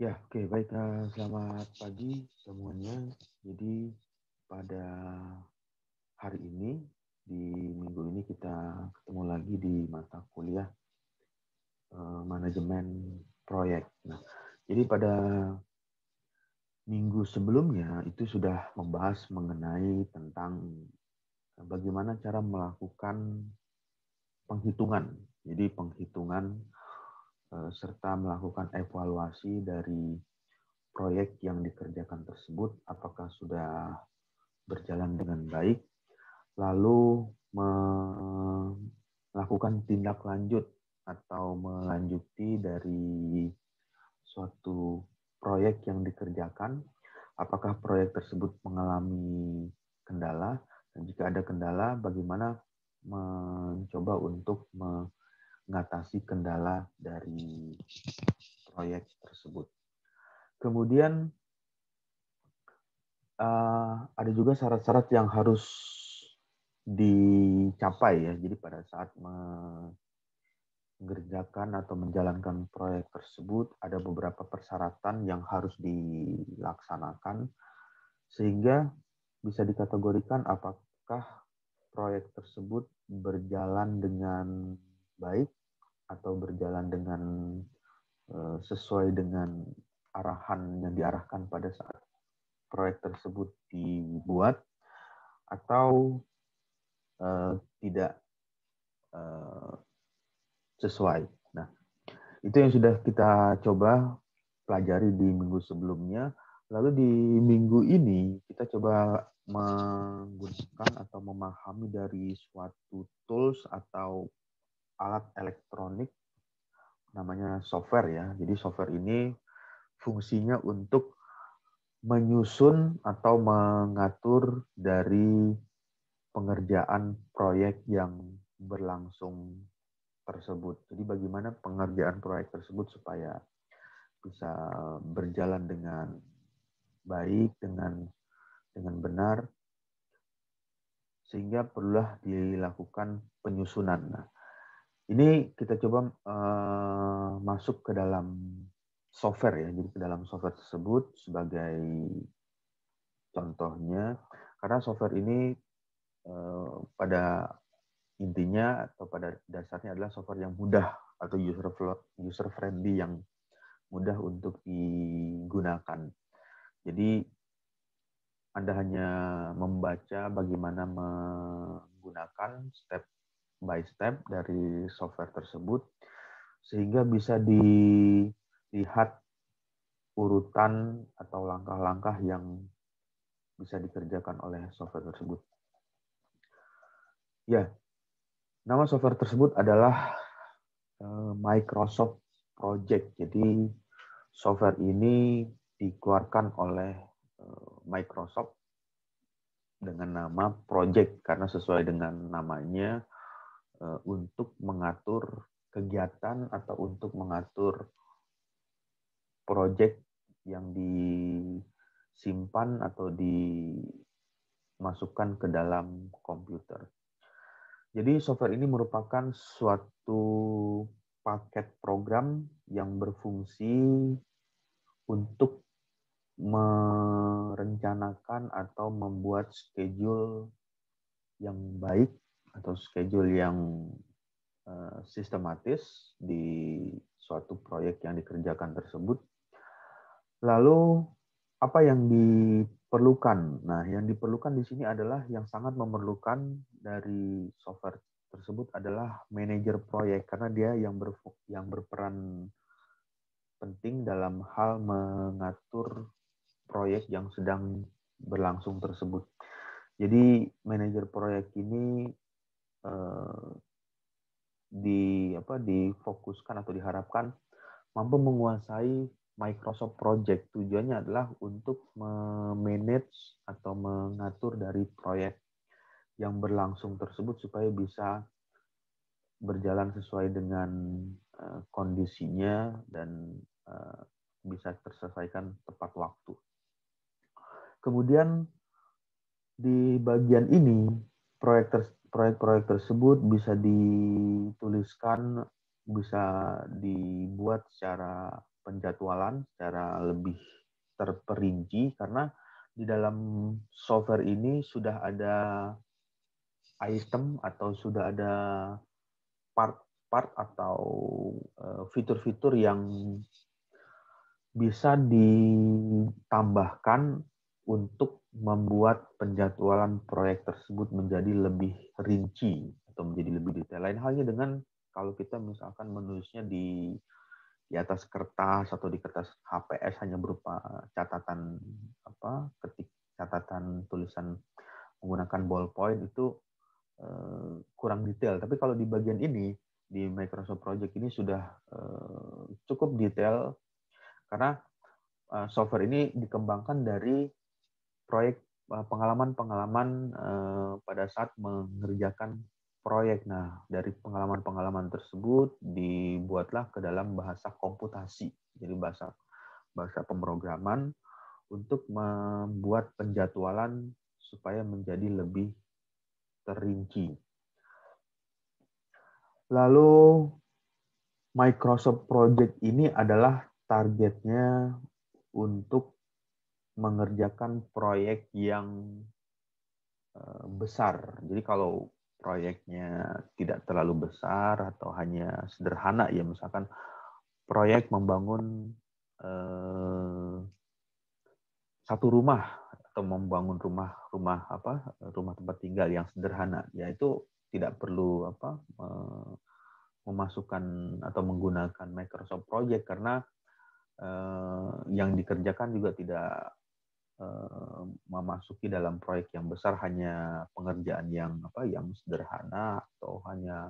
Ya, oke, baik. Selamat pagi semuanya. Jadi pada hari ini, di minggu ini kita ketemu lagi di mata kuliah manajemen proyek. Nah, jadi pada minggu sebelumnya itu sudah membahas mengenai tentang bagaimana cara melakukan penghitungan. Jadi penghitungan serta melakukan evaluasi dari proyek yang dikerjakan tersebut, apakah sudah berjalan dengan baik, lalu melakukan tindak lanjut atau melanjuti dari suatu proyek yang dikerjakan, apakah proyek tersebut mengalami kendala, dan jika ada kendala, bagaimana mencoba untuk mengatasi kendala dari proyek tersebut. Kemudian ada juga syarat-syarat yang harus dicapai ya. Jadi pada saat mengerjakan atau menjalankan proyek tersebut ada beberapa persyaratan yang harus dilaksanakan sehingga bisa dikategorikan apakah proyek tersebut berjalan dengan baik atau berjalan dengan sesuai dengan arahan yang diarahkan pada saat proyek tersebut dibuat atau tidak sesuai. Nah, itu yang sudah kita coba pelajari di minggu sebelumnya. Lalu di minggu ini kita coba menggunakan atau memahami dari suatu tools atau alat elektronik namanya software ya. Jadi software ini fungsinya untuk menyusun atau mengatur dari pengerjaan proyek yang berlangsung tersebut. Jadi bagaimana pengerjaan proyek tersebut supaya bisa berjalan dengan baik, dengan benar, sehingga perlulah dilakukan penyusunan. Nah, ini kita coba masuk ke dalam software ya, jadi ke dalam software tersebut sebagai contohnya, karena software ini pada intinya atau pada dasarnya adalah software yang mudah atau user friendly yang mudah untuk digunakan. Jadi Anda hanya membaca bagaimana menggunakan step by step dari software tersebut sehingga bisa dilihat urutan atau langkah-langkah yang bisa dikerjakan oleh software tersebut. Ya, nama software tersebut adalah Microsoft Project. Jadi software ini dikeluarkan oleh Microsoft dengan nama Project karena sesuai dengan namanya untuk mengatur kegiatan atau untuk mengatur project yang disimpan atau dimasukkan ke dalam komputer. Jadi software ini merupakan suatu paket program yang berfungsi untuk merencanakan atau membuat schedule yang baik atau schedule yang sistematis di suatu proyek yang dikerjakan tersebut. Lalu apa yang diperlukan? Nah, yang diperlukan di sini adalah yang sangat memerlukan dari software tersebut adalah manajer proyek karena dia yang berperan penting dalam hal mengatur proyek yang sedang berlangsung tersebut. Jadi manajer proyek ini difokuskan atau diharapkan mampu menguasai Microsoft Project. Tujuannya adalah untuk memanage atau mengatur dari proyek yang berlangsung tersebut supaya bisa berjalan sesuai dengan kondisinya dan bisa terselesaikan tepat waktu. Kemudian di bagian ini proyek-proyek tersebut bisa dituliskan bisa dibuat secara penjadwalan, secara lebih terperinci, karena di dalam software ini sudah ada item atau sudah ada part-part atau fitur-fitur yang bisa ditambahkan untuk membuat penjadwalan proyek tersebut menjadi lebih rinci atau menjadi lebih detail. Lain halnya dengan kalau kita misalkan menulisnya di atas kertas atau di kertas HPS hanya berupa catatan catatan tulisan menggunakan ballpoint itu kurang detail. Tapi kalau di bagian ini di Microsoft Project ini sudah cukup detail karena software ini dikembangkan dari proyek pengalaman-pengalaman pada saat mengerjakan proyek. Nah, dari pengalaman-pengalaman tersebut dibuatlah ke dalam bahasa komputasi, jadi bahasa pemrograman untuk membuat penjadwalan supaya menjadi lebih terinci. Lalu Microsoft Project ini adalah targetnya untuk mengerjakan proyek yang besar. Jadi kalau proyeknya tidak terlalu besar atau hanya sederhana, ya misalkan proyek membangun satu rumah atau membangun rumah tempat tinggal yang sederhana, yaitu tidak perlu memasukkan atau menggunakan Microsoft Project karena yang dikerjakan juga tidak memasuki dalam proyek yang besar, hanya pengerjaan yang sederhana atau hanya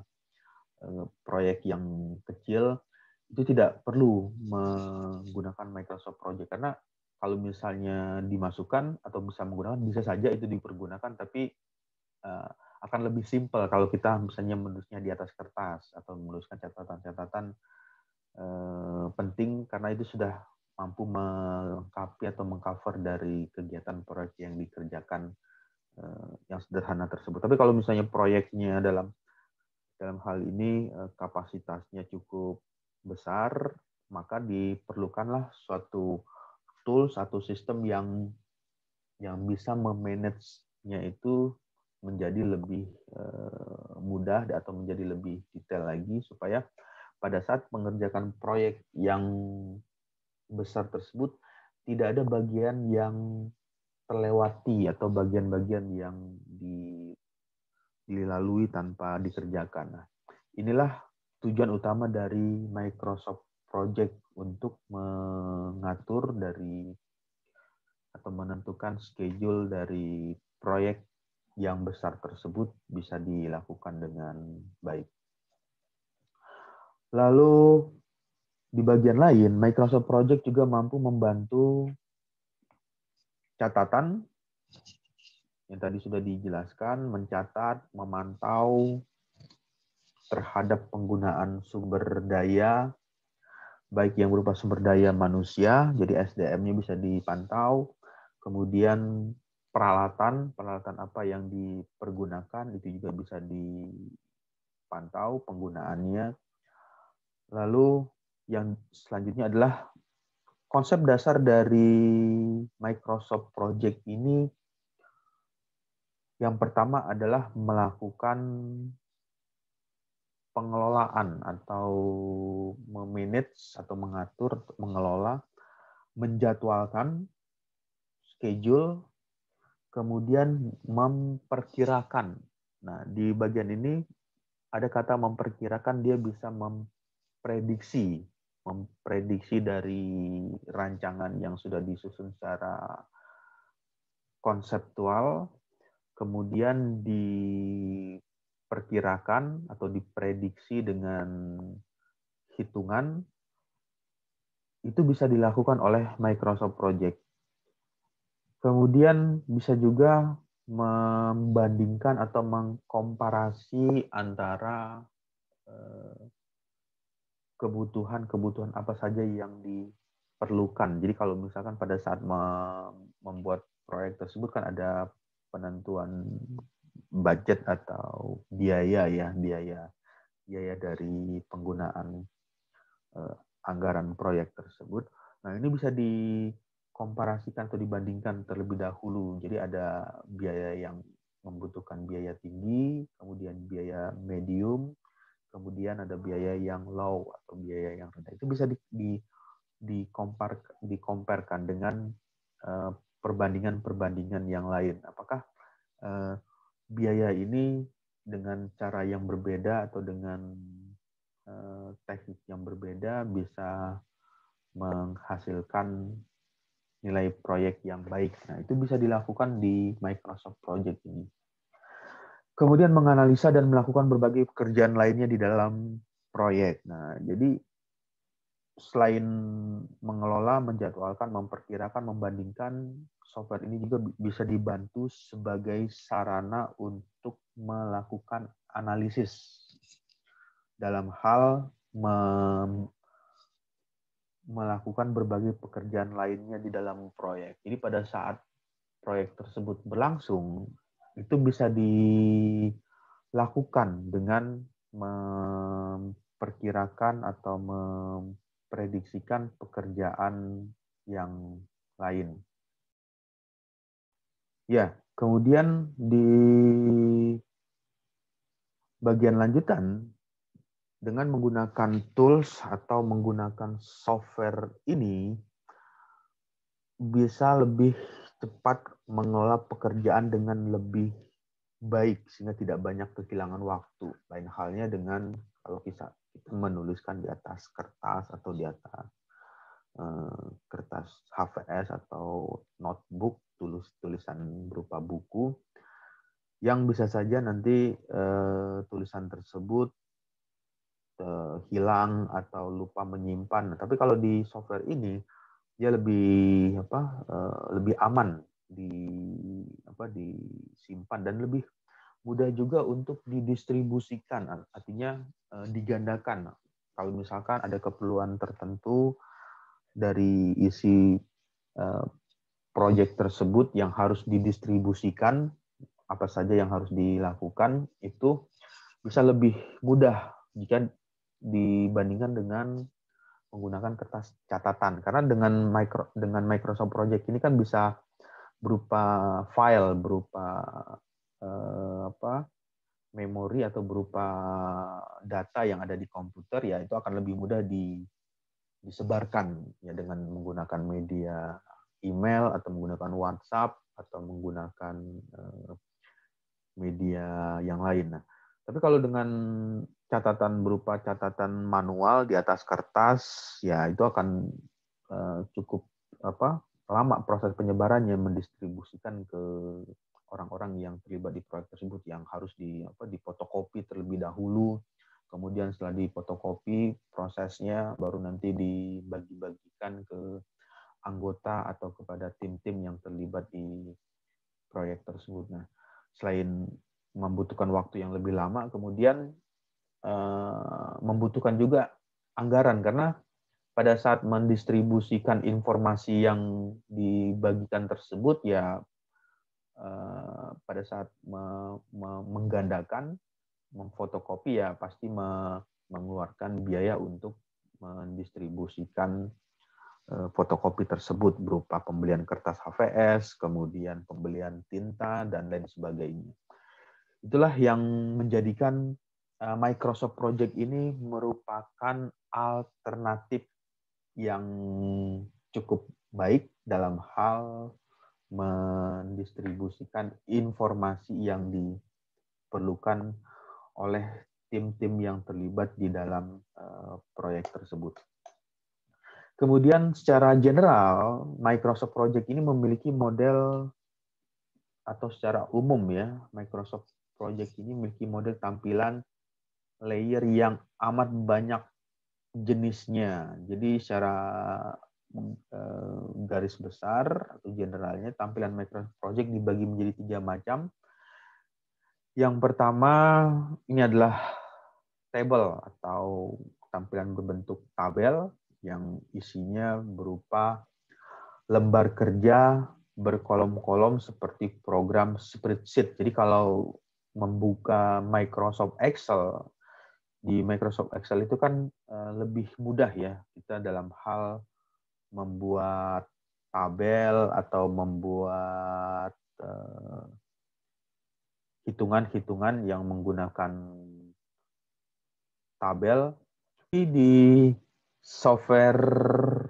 proyek yang kecil, itu tidak perlu menggunakan Microsoft Project karena kalau misalnya dimasukkan atau bisa menggunakan, bisa saja itu dipergunakan, tapi akan lebih simpel kalau kita misalnya menulisnya di atas kertas atau menuliskan catatan-catatan penting, karena itu sudah mampu melengkapi atau mengcover dari kegiatan proyek yang dikerjakan yang sederhana tersebut. Tapi kalau misalnya proyeknya dalam hal ini kapasitasnya cukup besar, maka diperlukanlah suatu tools atau sistem yang bisa memanage-nya itu menjadi lebih mudah atau menjadi lebih detail lagi, supaya pada saat mengerjakan proyek yang besar tersebut tidak ada bagian yang terlewati atau bagian-bagian yang dilalui tanpa dikerjakan. Nah, inilah tujuan utama dari Microsoft Project untuk mengatur dari atau menentukan schedule dari proyek yang besar tersebut bisa dilakukan dengan baik. Lalu di bagian lain, Microsoft Project juga mampu membantu catatan yang tadi sudah dijelaskan, mencatat, memantau terhadap penggunaan sumber daya, baik yang berupa sumber daya manusia, jadi SDM-nya bisa dipantau, kemudian peralatan apa yang dipergunakan itu juga bisa dipantau penggunaannya. Lalu yang selanjutnya adalah konsep dasar dari Microsoft Project ini. Yang pertama adalah melakukan pengelolaan atau memanage atau mengatur, mengelola, menjadwalkan, schedule, kemudian memperkirakan. Nah, di bagian ini ada kata memperkirakan, dia bisa memprediksi dari rancangan yang sudah disusun secara konseptual, kemudian diperkirakan atau diprediksi dengan hitungan, itu bisa dilakukan oleh Microsoft Project. Kemudian bisa juga membandingkan atau mengkomparasi antara kebutuhan apa saja yang diperlukan. Jadi kalau misalkan pada saat membuat proyek tersebut kan ada penentuan budget atau biaya biaya dari penggunaan anggaran proyek tersebut. Nah, ini bisa dikomparasikan atau dibandingkan terlebih dahulu. Jadi ada biaya yang membutuhkan biaya tinggi, kemudian biaya medium, kemudian ada biaya yang low atau biaya yang rendah. Itu bisa dikomparekan dengan perbandingan-perbandingan yang lain. Apakah biaya ini dengan cara yang berbeda atau dengan teknik yang berbeda bisa menghasilkan nilai proyek yang baik. Nah, itu bisa dilakukan di Microsoft Project ini. Kemudian menganalisa dan melakukan berbagai pekerjaan lainnya di dalam proyek. Nah, jadi selain mengelola, menjadwalkan, memperkirakan, membandingkan, software ini juga bisa dibantu sebagai sarana untuk melakukan analisis dalam hal melakukan berbagai pekerjaan lainnya di dalam proyek. Jadi pada saat proyek tersebut berlangsung, itu bisa dilakukan dengan memperkirakan atau memprediksikan pekerjaan yang lain. Ya, kemudian di bagian lanjutan, dengan menggunakan tools atau menggunakan software ini, bisa lebih cepat mengelola pekerjaan dengan lebih baik, sehingga tidak banyak kehilangan waktu. Lain halnya dengan kalau kita menuliskan di atas kertas atau di atas kertas HVS atau notebook, tulisan berupa buku, yang bisa saja nanti tulisan tersebut hilang atau lupa menyimpan. Tapi kalau di software ini dia lebih lebih aman disimpan dan lebih mudah juga untuk didistribusikan, artinya digandakan. Kalau misalkan ada keperluan tertentu dari isi proyek tersebut yang harus didistribusikan, apa saja yang harus dilakukan, itu bisa lebih mudah jika dibandingkan dengan menggunakan kertas catatan. Karena dengan Microsoft Project ini kan bisa berupa file, berupa memori atau berupa data yang ada di komputer, ya itu akan lebih mudah disebarkan ya dengan menggunakan media email atau menggunakan WhatsApp atau menggunakan media yang lain. Nah, tapi kalau dengan catatan berupa catatan manual di atas kertas, ya itu akan cukup lama proses penyebarannya, mendistribusikan ke orang-orang yang terlibat di proyek tersebut, yang harus difotokopi terlebih dahulu. Kemudian setelah difotokopi, prosesnya baru nanti dibagi-bagikan ke anggota atau kepada tim-tim yang terlibat di proyek tersebut. Nah, selain membutuhkan waktu yang lebih lama, kemudian membutuhkan juga anggaran, karena pada saat mendistribusikan informasi yang dibagikan tersebut, ya pada saat menggandakan, memfotokopi, ya pasti mengeluarkan biaya untuk mendistribusikan fotokopi tersebut berupa pembelian kertas HVS, kemudian pembelian tinta, dan lain sebagainya. Itulah yang menjadikan Microsoft Project ini merupakan alternatif yang cukup baik dalam hal mendistribusikan informasi yang diperlukan oleh tim-tim yang terlibat di dalam proyek tersebut. Kemudian secara general, Microsoft Project ini memiliki model, atau secara umum ya, Microsoft Project ini memiliki model tampilan layer yang amat banyak jenisnya. Jadi secara garis besar atau generalnya, tampilan Microsoft Project dibagi menjadi 3 macam. Yang pertama, ini adalah table atau tampilan berbentuk tabel yang isinya berupa lembar kerja berkolom-kolom seperti program spreadsheet. Jadi kalau membuka Microsoft Excel, di Microsoft Excel itu kan lebih mudah ya kita dalam hal membuat tabel atau membuat hitungan-hitungan yang menggunakan tabel. Di software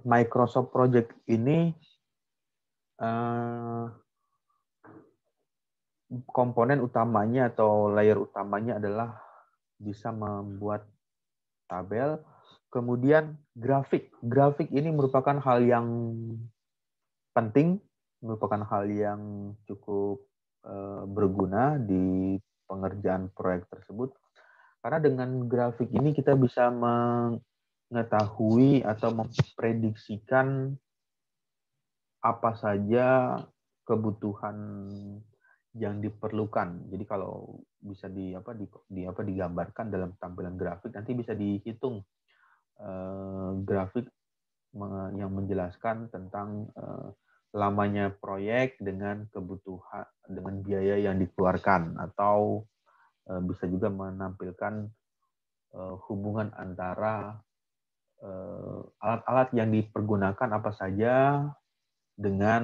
Microsoft Project ini komponen utamanya atau layer utamanya adalah bisa membuat tabel, kemudian grafik. Grafik ini merupakan hal yang penting, merupakan hal yang cukup berguna di pengerjaan proyek tersebut. Karena dengan grafik ini kita bisa mengetahui atau memprediksikan apa saja kebutuhan yang diperlukan. Jadi kalau bisa digambarkan dalam tampilan grafik, nanti bisa dihitung grafik yang menjelaskan tentang lamanya proyek dengan kebutuhan, dengan biaya yang dikeluarkan, atau bisa juga menampilkan hubungan antara alat-alat yang dipergunakan apa saja dengan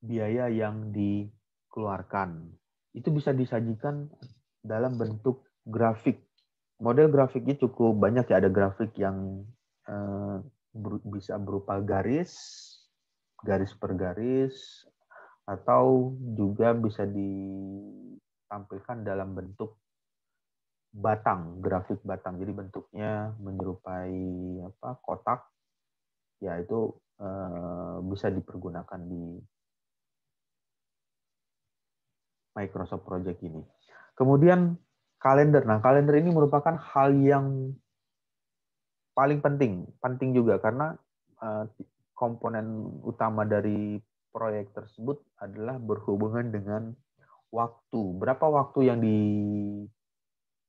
biaya yang dikeluarkan. Itu bisa disajikan dalam bentuk grafik. Model grafiknya cukup banyak ya, ada grafik yang bisa berupa garis per garis, atau juga bisa ditampilkan dalam bentuk batang, grafik batang. Jadi bentuknya menyerupai kotak, ya itu bisa dipergunakan di Microsoft Project ini. Kemudian kalender. Nah, kalender ini merupakan hal yang paling penting juga karena komponen utama dari proyek tersebut adalah berhubungan dengan waktu. Berapa waktu yang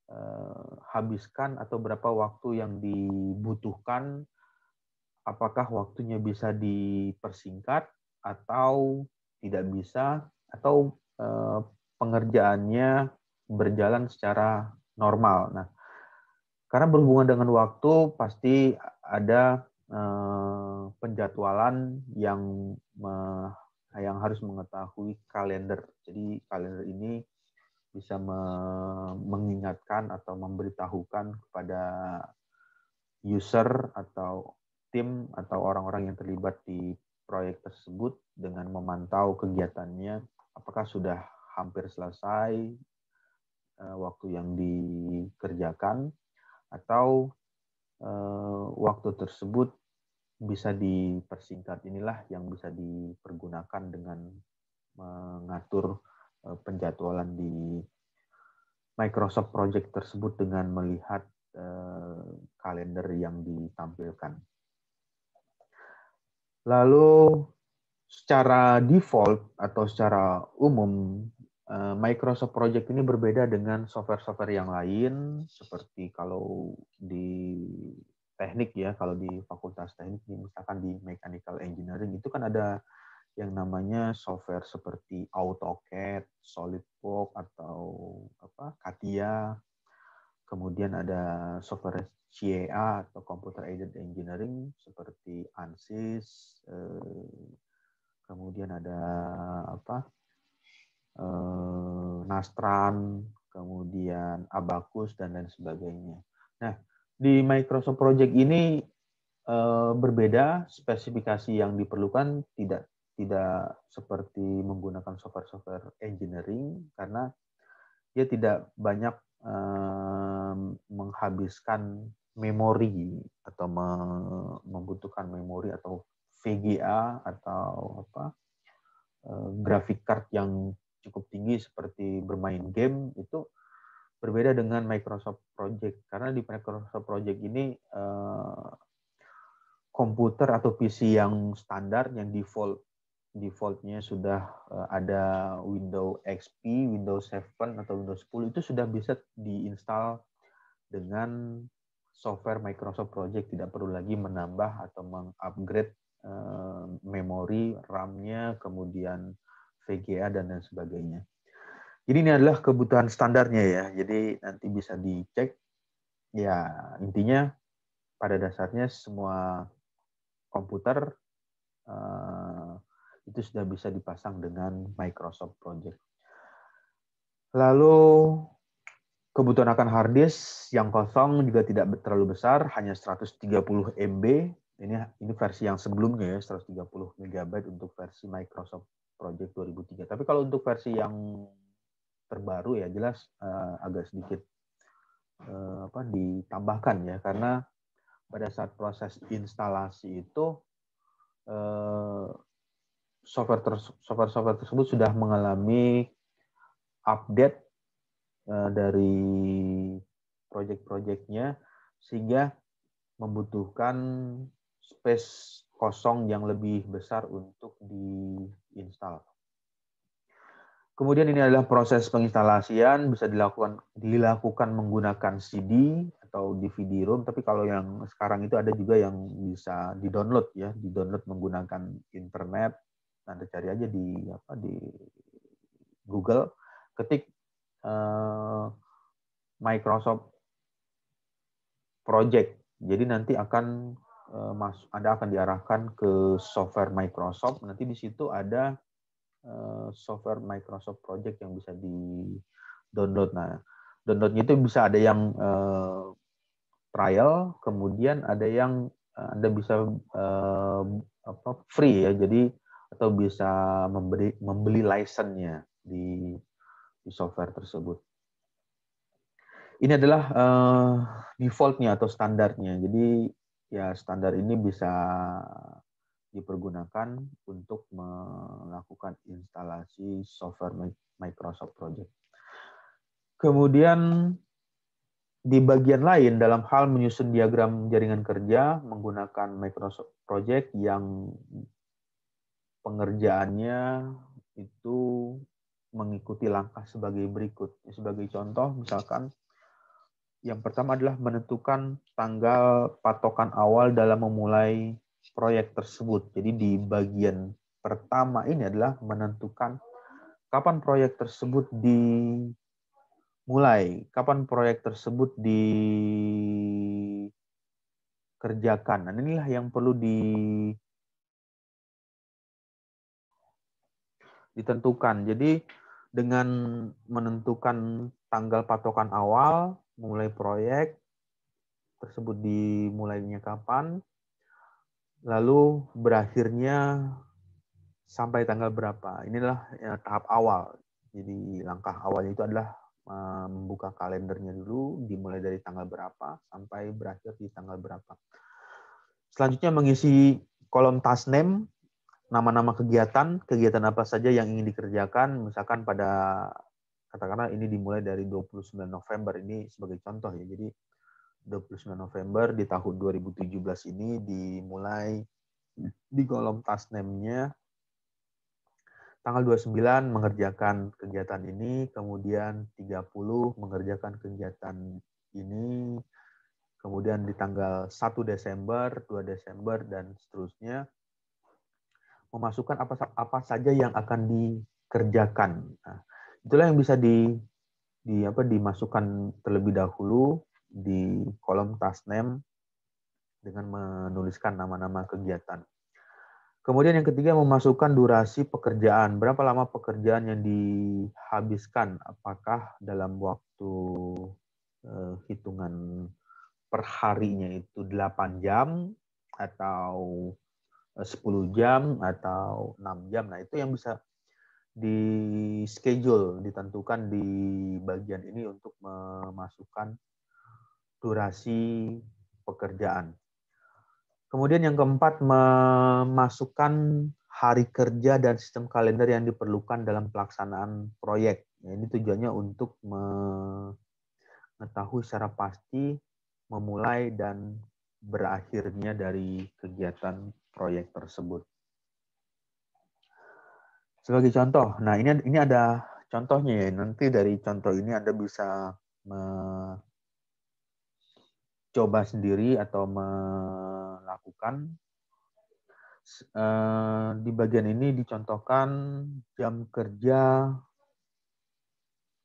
dihabiskan atau berapa waktu yang dibutuhkan, apakah waktunya bisa dipersingkat atau tidak bisa, atau pengerjaannya berjalan secara normal. Nah, karena berhubungan dengan waktu, pasti ada penjadwalan yang harus mengetahui kalender. Jadi kalender ini bisa mengingatkan atau memberitahukan kepada user atau tim atau orang-orang yang terlibat di proyek tersebut dengan memantau kegiatannya, apakah sudah hampir selesai waktu yang dikerjakan, atau waktu tersebut bisa dipersingkat. Inilah yang bisa dipergunakan dengan mengatur penjadwalan di Microsoft Project tersebut dengan melihat kalender yang ditampilkan. Lalu secara default atau secara umum, Microsoft Project ini berbeda dengan software-software yang lain, seperti kalau di teknik ya, kalau di fakultas teknik, misalkan di mechanical engineering, itu kan ada yang namanya software seperti AutoCAD, SolidWorks, atau CATIA. Kemudian ada software CAA atau Computer Aided Engineering seperti ANSYS. Kemudian ada Nastran, kemudian Abacus, dan lain sebagainya. Nah, di Microsoft Project ini berbeda, spesifikasi yang diperlukan tidak seperti menggunakan software engineering, karena dia tidak banyak menghabiskan memori atau membutuhkan memori atau VGA atau graphic card yang cukup tinggi seperti bermain game. Itu berbeda dengan Microsoft Project, karena di Microsoft Project ini komputer atau PC yang standar, yang defaultnya sudah ada Windows XP, Windows 7 atau Windows 10, itu sudah bisa diinstal dengan software Microsoft Project. Tidak perlu lagi menambah atau mengupgrade memori RAM-nya, kemudian VGA, dan lain sebagainya. Jadi ini adalah kebutuhan standarnya ya. Jadi nanti bisa dicek. Ya, intinya pada dasarnya semua komputer itu sudah bisa dipasang dengan Microsoft Project. Lalu kebutuhan akan hard disk yang kosong juga tidak terlalu besar, hanya 130 MB. Ini versi yang sebelumnya ya, 130 MB untuk versi Microsoft Project 2003. Tapi kalau untuk versi yang terbaru ya jelas agak sedikit ditambahkan ya, karena pada saat proses instalasi itu software tersebut sudah mengalami update dari project-projectnya, sehingga membutuhkan space kosong yang lebih besar untuk diinstal. Kemudian ini adalah proses penginstalasian, bisa dilakukan menggunakan CD atau DVD-ROM, tapi kalau yang sekarang itu ada juga yang bisa di-download ya, di-download menggunakan internet. Anda cari aja di Google, ketik Microsoft Project. Jadi nanti akan Anda akan diarahkan ke software Microsoft. Nanti di situ ada software Microsoft Project yang bisa di-download. Nah, downloadnya itu bisa ada yang trial, kemudian ada yang Anda bisa free ya. Jadi atau bisa membeli license-nya di software tersebut. Ini adalah default-nya atau standarnya. Jadi ya standar ini bisa dipergunakan untuk melakukan instalasi software Microsoft Project. Kemudian di bagian lain dalam hal menyusun diagram jaringan kerja menggunakan Microsoft Project yang pengerjaannya itu mengikuti langkah sebagai berikut. Sebagai contoh, misalkan yang pertama adalah menentukan tanggal patokan awal dalam memulai proyek tersebut. Jadi di bagian pertama ini adalah menentukan kapan proyek tersebut dimulai, kapan proyek tersebut dikerjakan. Dan inilah yang perlu ditentukan. Jadi dengan menentukan tanggal patokan awal, mulai proyek tersebut dimulainya kapan, lalu berakhirnya sampai tanggal berapa. Inilah ya, tahap awal. Jadi langkah awalnya itu adalah membuka kalendernya dulu, dimulai dari tanggal berapa sampai berakhir di tanggal berapa. Selanjutnya mengisi kolom task name, nama-nama kegiatan apa saja yang ingin dikerjakan, misalkan pada katakanlah ini dimulai dari 29 November, ini sebagai contoh ya. Jadi 29 November di tahun 2017 ini dimulai di kolom task name-nya tanggal 29 mengerjakan kegiatan ini, kemudian 30 mengerjakan kegiatan ini, kemudian di tanggal 1 Desember, 2 Desember, dan seterusnya, memasukkan apa saja yang akan dikerjakan. Nah, itulah yang bisa dimasukkan terlebih dahulu di kolom task name dengan menuliskan nama-nama kegiatan. Kemudian yang ketiga, memasukkan durasi pekerjaan. Berapa lama pekerjaan yang dihabiskan? Apakah dalam waktu hitungan per harinya itu 8 jam, atau 10 jam, atau 6 jam. Nah, itu yang bisa di schedule, ditentukan di bagian ini untuk memasukkan durasi pekerjaan. Kemudian yang keempat, memasukkan hari kerja dan sistem kalender yang diperlukan dalam pelaksanaan proyek. Ini tujuannya untuk mengetahui secara pasti memulai dan berakhirnya dari kegiatan proyek tersebut. Sebagai contoh, nah ini ada contohnya ya. Nanti dari contoh ini Anda bisa coba sendiri atau melakukan. Di bagian ini dicontohkan jam kerja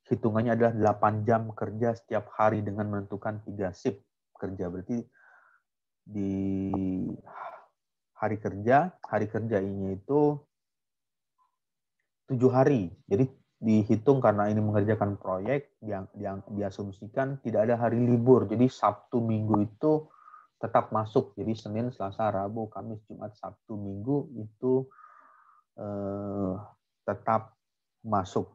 hitungannya adalah 8 jam kerja setiap hari dengan menentukan 3 shift kerja. Berarti di hari kerja ini itu 7 hari. Jadi dihitung karena ini mengerjakan proyek yang diasumsikan tidak ada hari libur. Jadi Sabtu Minggu itu tetap masuk. Jadi Senin, Selasa, Rabu, Kamis, Jumat, Sabtu, Minggu itu tetap masuk.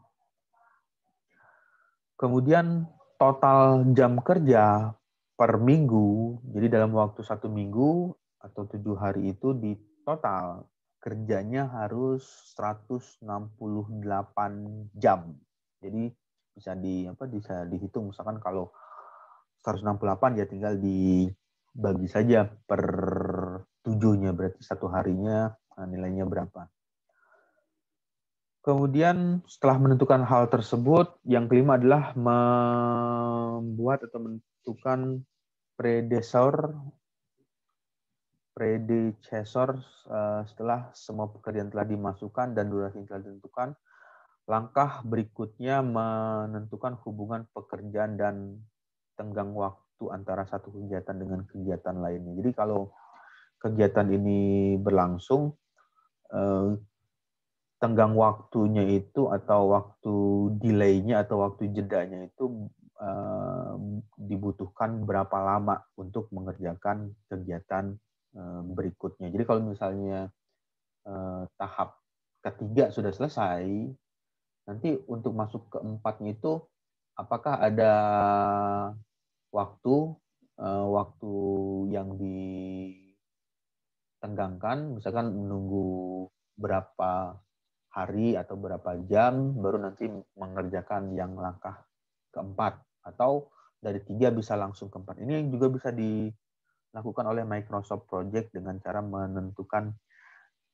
Kemudian total jam kerja per minggu, jadi dalam waktu 1 minggu atau 7 hari itu di total kerjanya harus 168 jam. Jadi bisa dihitung, misalkan kalau 168 ya tinggal dibagi saja per 7-nya, berarti satu harinya nilainya berapa. Kemudian setelah menentukan hal tersebut, yang kelima adalah membuat atau menentukan predecessor setelah semua pekerjaan telah dimasukkan dan durasi telah ditentukan. Langkah berikutnya menentukan hubungan pekerjaan dan tenggang waktu antara satu kegiatan dengan kegiatan lainnya. Jadi kalau kegiatan ini berlangsung, tenggang waktunya itu atau waktu delay-nya atau waktu jedanya itu dibutuhkan berapa lama untuk mengerjakan kegiatan berikutnya. Jadi kalau misalnya tahap ketiga sudah selesai, nanti untuk masuk ke 4-nya itu apakah ada waktu yang ditenggangkan, misalkan menunggu berapa hari atau berapa jam baru nanti mengerjakan yang langkah keempat, atau dari 3 bisa langsung ke 4. Ini juga bisa dilakukan oleh Microsoft Project dengan cara menentukan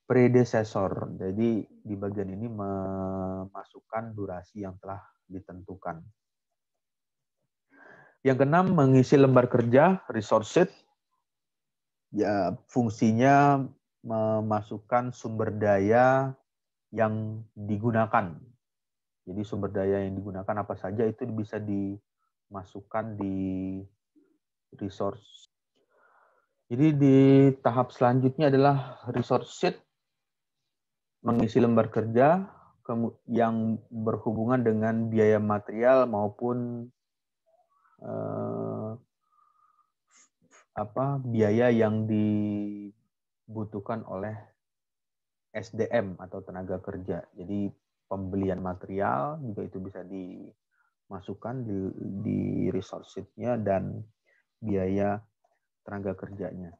predecessor. Jadi di bagian ini memasukkan durasi yang telah ditentukan. Yang keenam, mengisi lembar kerja resource sheet. Ya, fungsinya memasukkan sumber daya yang digunakan. Jadi sumber daya yang digunakan apa saja itu bisa dimasukkan di resource. Jadi di tahap selanjutnya adalah resource sheet, mengisi lembar kerja yang berhubungan dengan biaya material maupun biaya yang dibutuhkan oleh SDM atau tenaga kerja. Jadi pembelian material juga itu bisa dimasukkan di resource sheet-nya dan biaya tenaga kerjanya.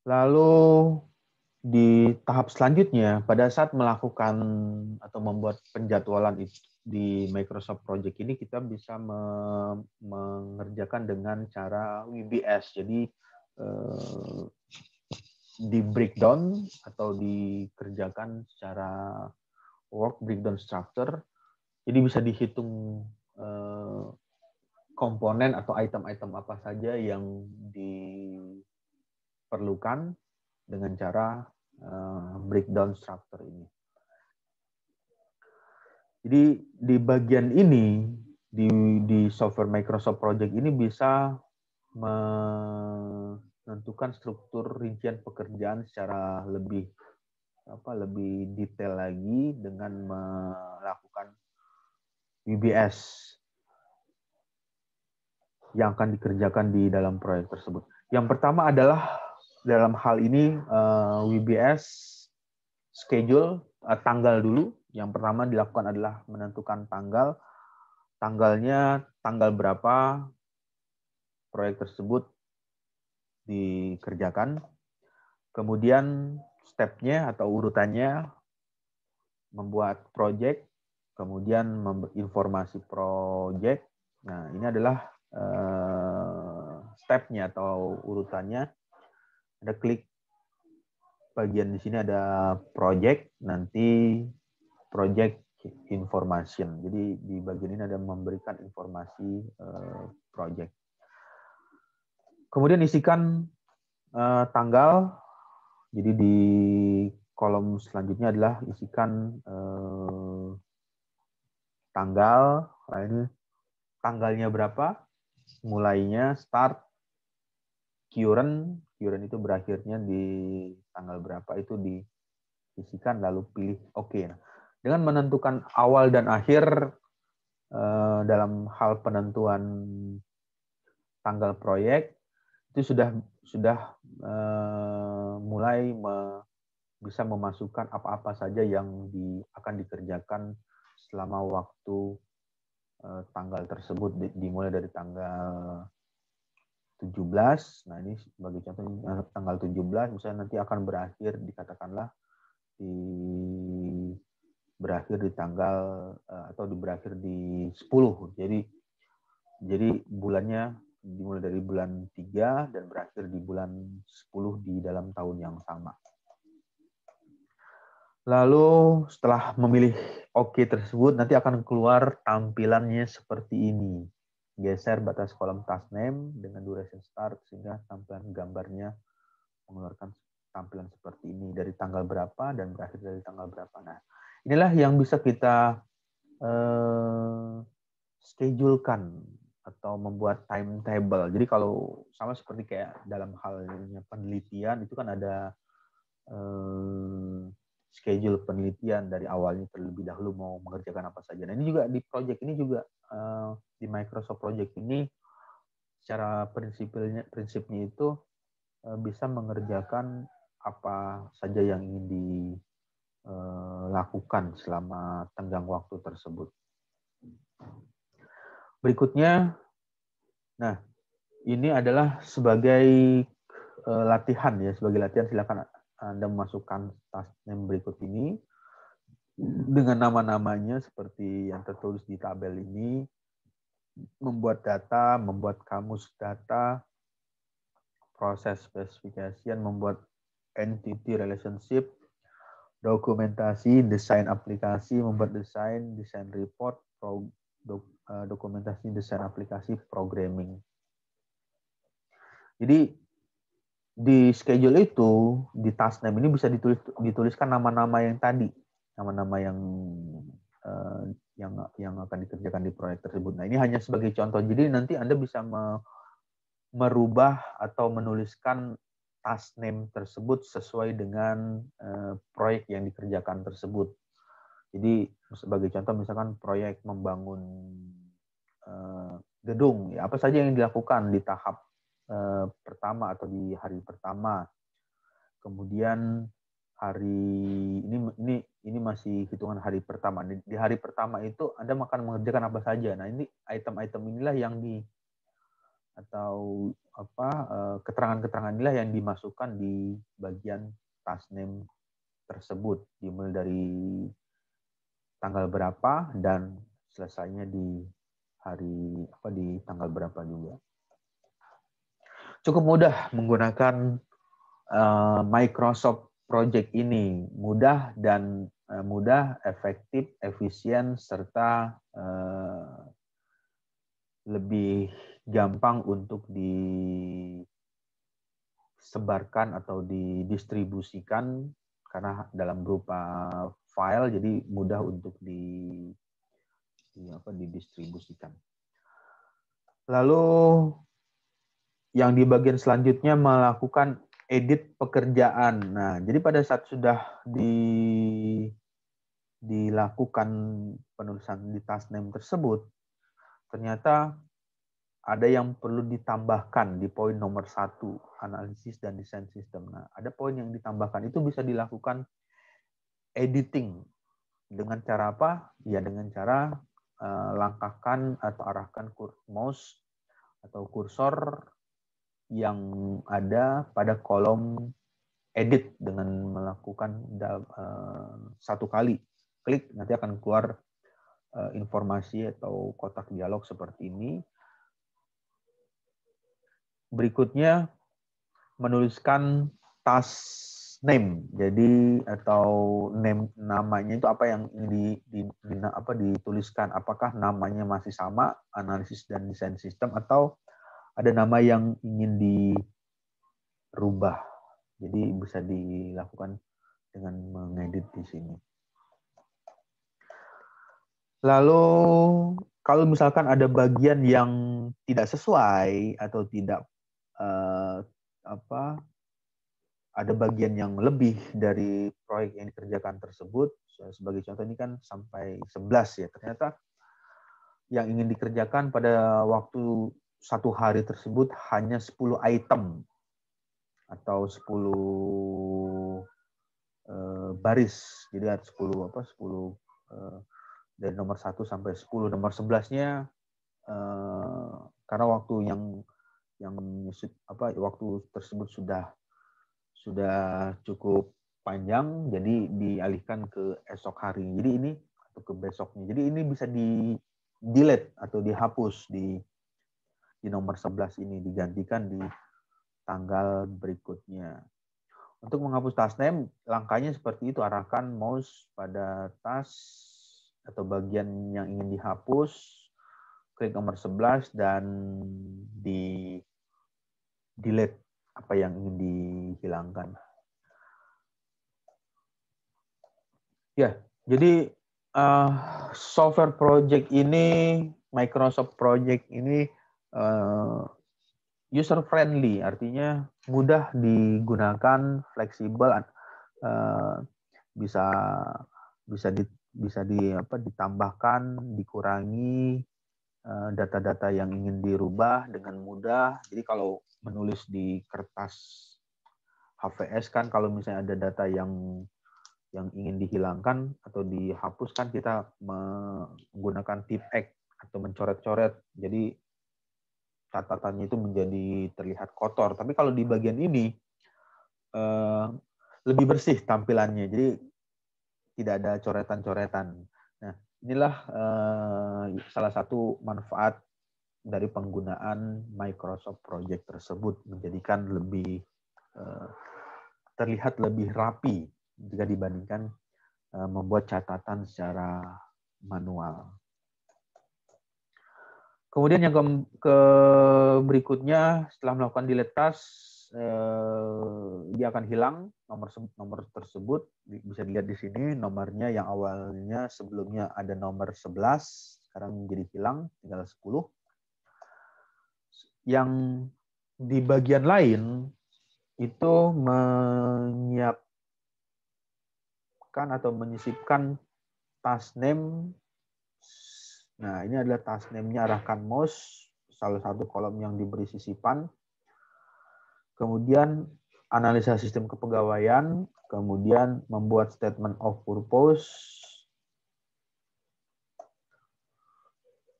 Lalu di tahap selanjutnya, pada saat melakukan atau membuat penjadwalan di Microsoft Project ini, kita bisa mengerjakan dengan cara WBS. Jadi di breakdown atau dikerjakan secara work breakdown structure. Jadi bisa dihitung komponen atau item-item apa saja yang diperlukan dengan cara breakdown structure ini. Jadi di bagian ini di software Microsoft Project ini bisa menentukan struktur rincian pekerjaan secara lebih detail lagi dengan melakukan WBS yang akan dikerjakan di dalam proyek tersebut. Yang pertama adalah dalam hal ini WBS schedule, tanggal dulu. Yang pertama dilakukan adalah menentukan tanggal. Tanggalnya tanggal berapa proyek tersebut dikerjakan. Kemudian step-nya atau urutannya membuat project, kemudian informasi project. Nah, ini adalah step-nya atau urutannya. Ada klik bagian di sini ada project, nanti project information. Jadi di bagian ini ada memberikan informasi project. Kemudian isikan tanggal. Jadi di kolom selanjutnya adalah isikan tanggal, nah ini tanggalnya berapa, mulainya, start, current itu berakhirnya di tanggal berapa, itu diisikan lalu pilih oke. Nah, dengan menentukan awal dan akhir dalam hal penentuan tanggal proyek, itu sudah mulai bisa memasukkan apa-apa saja yang akan dikerjakan selama waktu tanggal tersebut, dimulai dari tanggal 17. Nah, ini sebagai contoh tanggal 17 misalnya nanti akan berakhir dikatakanlah berakhir di tanggal atau berakhir di 10. Jadi bulannya dimulai dari bulan 3 dan berakhir di bulan 10 di dalam tahun yang sama. Lalu setelah memilih oke tersebut, nanti akan keluar tampilannya seperti ini. Geser batas kolom task name dengan duration start sehingga tampilan gambarnya mengeluarkan tampilan seperti ini dari tanggal berapa dan berakhir dari tanggal berapa. Nah, inilah yang bisa kita schedulekan atau membuat timetable. Jadi kalau sama seperti kayak dalam halnya penelitian itu kan ada schedule penelitian dari awalnya terlebih dahulu mau mengerjakan apa saja. Nah, ini juga di project ini juga di Microsoft Project ini secara prinsipnya itu bisa mengerjakan apa saja yang ingin dilakukan selama tenggang waktu tersebut. Berikutnya, nah ini adalah sebagai latihan ya, sebagai latihan silakan Anda memasukkan task name berikut ini dengan nama-namanya seperti yang tertulis di tabel ini, membuat data, membuat kamus data, proses spesifikasi, membuat entity relationship, dokumentasi, desain aplikasi, membuat desain report, dokumentasi, desain aplikasi, programming. Jadi di schedule itu, di task name ini bisa dituliskan nama-nama yang tadi, nama-nama yang akan dikerjakan di proyek tersebut. Nah, ini hanya sebagai contoh. Jadi nanti Anda bisa merubah atau menuliskan task name tersebut sesuai dengan proyek yang dikerjakan tersebut. Jadi sebagai contoh misalkan proyek membangun gedung, ya apa saja yang dilakukan di tahap pertama atau di hari pertama. Kemudian ini masih hitungan hari pertama. Di hari pertama itu Anda akan mengerjakan apa saja. Nah, ini item-item inilah yang keterangan-keterangan inilah yang dimasukkan di bagian task name tersebut, dimulai dari tanggal berapa dan selesainya di tanggal berapa juga. Cukup mudah menggunakan Microsoft Project ini, mudah, efektif, efisien, serta lebih gampang untuk disebarkan atau didistribusikan karena dalam berupa file, jadi mudah untuk didistribusikan. Lalu yang di bagian selanjutnya melakukan edit pekerjaan. Nah, jadi pada saat sudah dilakukan penulisan di task name tersebut, ternyata ada yang perlu ditambahkan di poin nomor 1, analisis dan desain sistem. Nah, ada poin yang ditambahkan, itu bisa dilakukan editing. Dengan cara apa? Ya, dengan cara langkahkan atau arahkan mouse atau kursor yang ada pada kolom edit dengan melakukan satu kali klik, nanti akan keluar informasi atau kotak dialog seperti ini. Berikutnya menuliskan task name, jadi atau namanya itu apa yang dituliskan, apakah namanya masih sama, analisis dan desain sistem, atau ada nama yang ingin dirubah. Jadi bisa dilakukan dengan mengedit di sini. Lalu kalau misalkan ada bagian yang tidak sesuai atau tidak ada bagian yang lebih dari proyek yang dikerjakan tersebut, sebagai contoh ini kan sampai 11 ya, ternyata yang ingin dikerjakan pada waktu satu hari tersebut hanya 10 item atau 10 baris. Jadi ada 10 dari nomor 1 sampai 10. Nomor 11-nya karena waktu waktu tersebut sudah cukup panjang, jadi dialihkan ke esok hari. Jadi ini atau ke besoknya. Jadi ini bisa di delete atau dihapus di nomor 11 ini, digantikan di tanggal berikutnya. Untuk menghapus task name, langkahnya seperti itu. Arahkan mouse pada task atau bagian yang ingin dihapus, klik nomor 11 dan di delete apa yang ingin dihilangkan. Ya, jadi software project ini, Microsoft Project ini user friendly, artinya mudah digunakan, fleksibel, bisa ditambahkan, dikurangi data-data yang ingin dirubah dengan mudah. Jadi kalau menulis di kertas HVS kan, kalau misalnya ada data yang ingin dihilangkan atau dihapuskan, kita menggunakan tip X atau mencoret-coret. Jadi catatannya itu menjadi terlihat kotor. Tapi kalau di bagian ini lebih bersih tampilannya. Jadi tidak ada coretan-coretan. Nah, inilah salah satu manfaat dari penggunaan Microsoft Project tersebut, menjadikan lebih terlihat lebih rapi jika dibandingkan membuat catatan secara manual. Kemudian yang ke berikutnya, setelah melakukan delete task, dia akan hilang nomor tersebut. Bisa dilihat di sini nomornya yang awalnya sebelumnya ada nomor 11, sekarang menjadi hilang, tinggal 10. Yang di bagian lain itu menyiapkan atau menyisipkan task name. Nah, ini adalah task name-nya, arahkan mouse salah satu kolom yang diberi sisipan. Kemudian analisa sistem kepegawaian, kemudian membuat statement of purpose.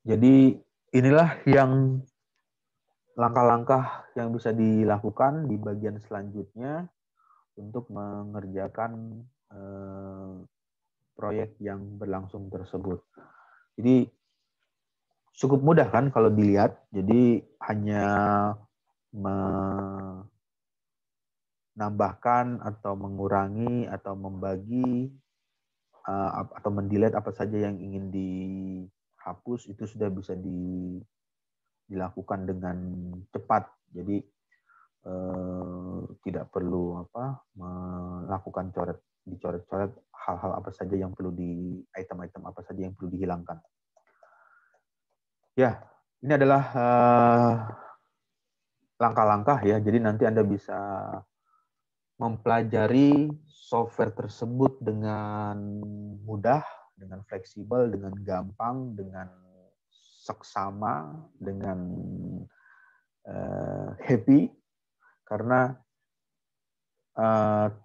Jadi inilah yang langkah-langkah yang bisa dilakukan di bagian selanjutnya untuk mengerjakan proyek yang berlangsung tersebut. Jadi cukup mudah kan kalau dilihat. Jadi hanya menambahkan atau mengurangi atau membagi atau mendelete apa saja yang ingin dihapus, itu sudah bisa dilakukan dengan cepat. Jadi tidak perlu melakukan dicoret-coret hal-hal apa saja yang perlu item-item apa saja yang perlu dihilangkan. Ya, ini adalah langkah-langkah ya. Jadi nanti Anda bisa mempelajari software tersebut dengan mudah, dengan fleksibel, dengan gampang, dengan seksama, dengan happy, karena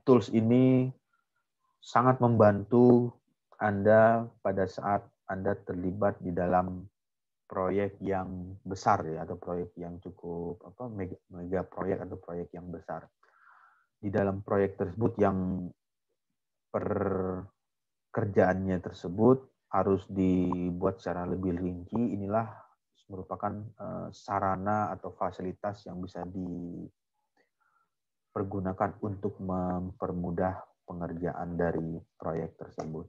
tools ini sangat membantu Anda pada saat Anda terlibat di dalam proyek yang besar ya, atau proyek yang cukup mega proyek atau proyek yang besar. Di dalam proyek tersebut yang pekerjaannya tersebut harus dibuat secara lebih rinci, inilah merupakan sarana atau fasilitas yang bisa dipergunakan untuk mempermudah pengerjaan dari proyek tersebut.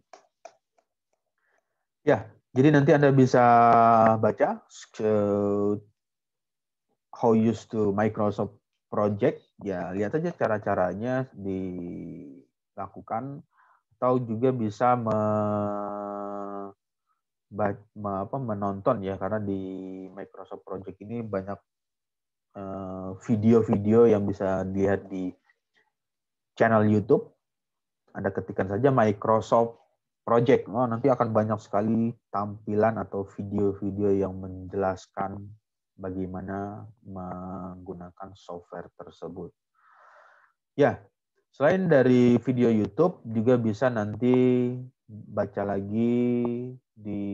Ya, jadi nanti Anda bisa baca how used to Microsoft Project, ya lihat aja cara-caranya dilakukan, atau juga bisa menonton ya, karena di Microsoft Project ini banyak video-video yang bisa dilihat di channel YouTube. Anda ketikkan saja Microsoft Project, nanti akan banyak sekali tampilan atau video-video yang menjelaskan bagaimana menggunakan software tersebut. Ya, selain dari video YouTube, juga bisa nanti baca lagi di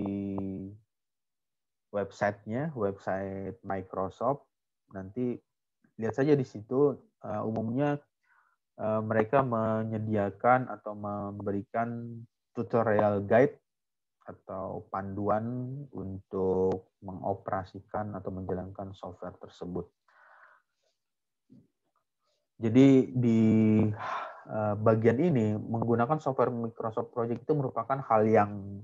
website Microsoft. Nanti lihat saja di situ, umumnya mereka menyediakan atau memberikan tutorial guide atau panduan untuk mengoperasikan atau menjalankan software tersebut. Jadi di bagian ini menggunakan software Microsoft Project itu merupakan hal yang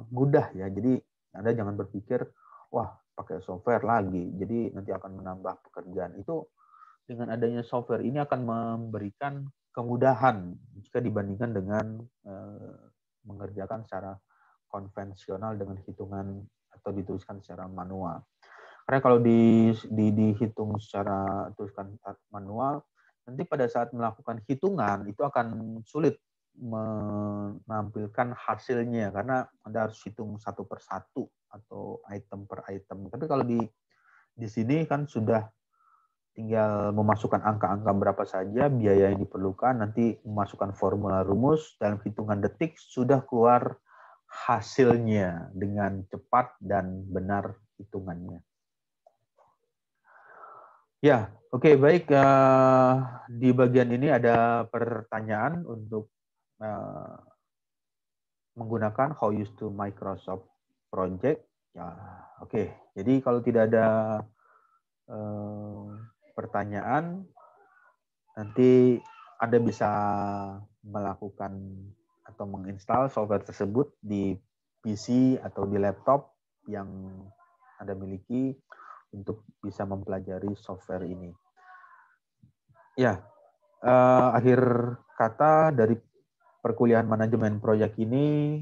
mudah ya. Jadi Anda jangan berpikir, wah pakai software lagi, jadi nanti akan menambah pekerjaan. Itu dengan adanya software ini akan memberikan kemudahan jika dibandingkan dengan mengerjakan secara konvensional dengan hitungan atau dituliskan secara manual. Karena kalau dihitung secara tuliskan manual, nanti pada saat melakukan hitungan itu akan sulit menampilkan hasilnya karena Anda harus hitung satu per satu atau item per item. Tapi kalau di sini kan sudah tinggal memasukkan angka-angka berapa saja biaya yang diperlukan, nanti memasukkan formula rumus, dalam hitungan detik sudah keluar hasilnya dengan cepat dan benar hitungannya. Ya, oke, baik. Di bagian ini ada pertanyaan untuk menggunakan How Used to Microsoft Project. Ya, oke. Jadi kalau tidak ada pertanyaan, nanti Anda bisa melakukan atau menginstal software tersebut di PC atau di laptop yang Anda miliki untuk bisa mempelajari software ini. Ya, akhir kata dari perkuliahan manajemen proyek ini,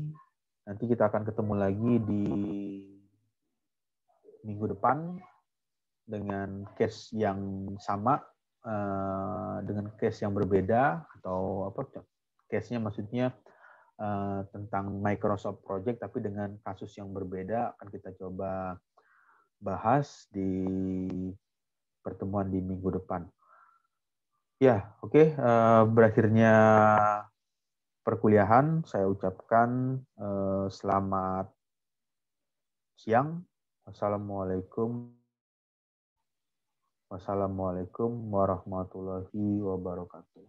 nanti kita akan ketemu lagi di minggu depan dengan case yang sama, dengan case yang berbeda, atau case-nya maksudnya tentang Microsoft Project, tapi dengan kasus yang berbeda akan kita coba bahas di pertemuan di minggu depan. Ya, oke. Berakhirnya perkuliahan, saya ucapkan selamat siang. Wassalamualaikum warahmatullahi wabarakatuh.